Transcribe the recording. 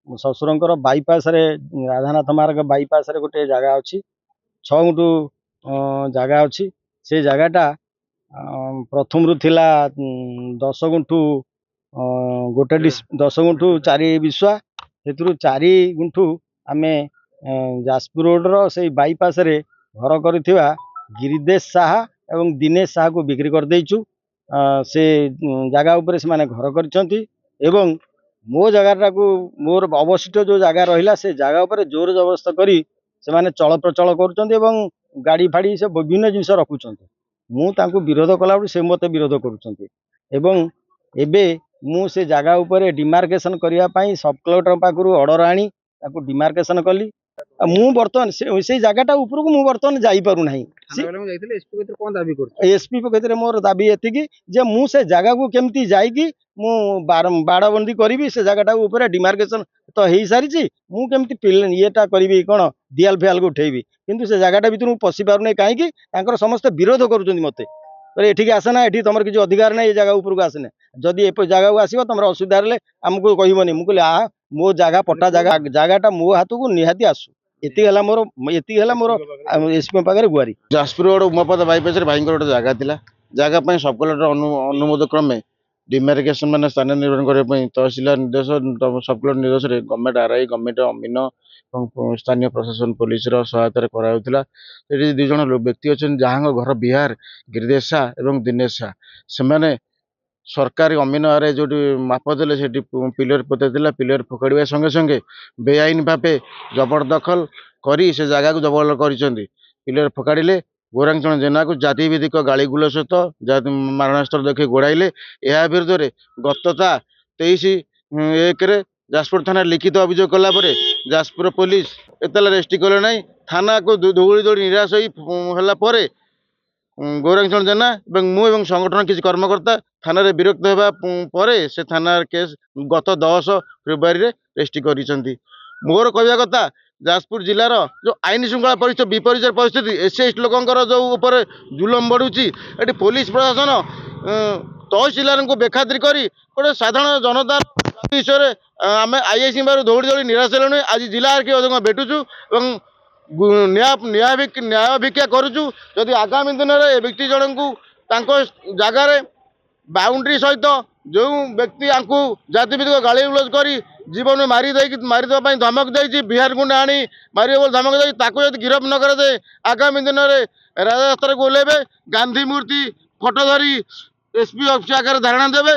शशुरंकर bypass रे राधानाथ मार्ग bypass रे गोटे जगह अच्छी 6 गुंठु जगह अच्छी से जगहटा प्रथम रु थिला 10 गुंठु गोटे 10 गुंठु 4 विश्वा से 4 गुंठु आमे जाजपुर रोड रो से बाईपास रे घर कर गिरिदेश साहा एवं दिनेश साहा को बिक्री कर देइछु। से जगह उपर से माने घर कर मो जगह को मोर अवशिष्ट जो जगह रहा से जगह उपर जोर जबरदस्त करी से माने चल प्रचल कर गाड़ी फाड़ी से विभिन्न जिन रखुंट मुझे विरोध कला से मत विरोध करुँच मु से जगह उपर डिमार्केशन करने सब कलेक्टर पाखु ऑर्डर आनी डिमार्केशन कली मु बर्तमान से जगहटा ऊपर को मु बर्तमान जाई पारु नाही। एसपी पक्षर मोर दाबी एति जे मु से जगह को केमती जाइकी मु बाड़बंदी करी से जगहटा ऊपर डिमार्केशन तो हो सारी मु केमती येटा करी कौन दियाल फियाल को उठेबी किंतु से जगहटा भीतर पशि पार कहीं समस्त विरोध करुँच मत एठिक आसना ये तुम किसी अधिकार ना ये जगह उपरको आसने जदि ए जगह को आसो तुम असुविधा आमको कहबनी मुझे मो जगह पट्टा जगहटा मो हाथ को निहाती आसू ये मोर एसपी पाखे गुआरी। जाजपुर रोड उमापद बाईपास भाई गोटे जगह था जगह सब कलेक्टर अनुमोद क्रमे डिमार्केशन मान स्थान निर्माण करने तहसीलदार निर्देश सब कलेक्टर निर्देश गवर्नमेंट आरआई गवर्नमेंट अमीन स्थानीय प्रशासन पुलिस सहायता कराला। दुई जन व्यक्ति अच्छा जहाँ घर बिहार गिरिदेश शाह और दिनेश शाह से सरकारी अमीन आरआई जो माप देते पिलर पोता पिलर फोकड़ा संगे संगे बेआईन भाव जबरदखल करी से जगह को जबरदखल कर पिलर फोकाड़े गौरांचरण जेना को जाति भित्तिक गाड़ी गुल सहित मारणास्त्र देखिए गोड़ाइले यह विरुद्ध में गतता 23/1 जाजपुर थाना लिखित अभियोग कलापर जाजपुर पुलिस एतला रेस्ट्री कले ना थाना को दौड़ी दौड़ी निराश होगा गौरांचरण जेना और संगठन किसी कर्मकर्ता थाना विरक्त होगा से थाना केस गत 10 फेब्रुआरी रेस्ट्री कर मोर कहवा कथा जाजपुर जिलार जो आईन श्रृंखला परिस्थिति विपरीत परिस्थिति एससी लोकंर जो ऊपर जुलम बढ़ुची ये पुलिस प्रशासन तहसीलदार को बेखातिर कर गोटे साधारण जनता विषय आम आईआईसी बार दौड़ी दौड़ी निराश हेलु आज जिला के भेटुचु न्याय भिक्षा करुचु जदि आगामी दिन में ए व्यक्ति जन को जगार बाउंड्री सहित जो व्यक्ति आपको जातिभित्तिक गाली गुलज कर जीवन मारिदेवाई धमक दे बिहार गुंडा आनी मारे धमक दे गिरफ न करे आगामी दिन में राजरास्ता को ओह्लैबे गांधी मूर्ति फोटो धरी एसपी ऑफिस आगे धारणा देवे।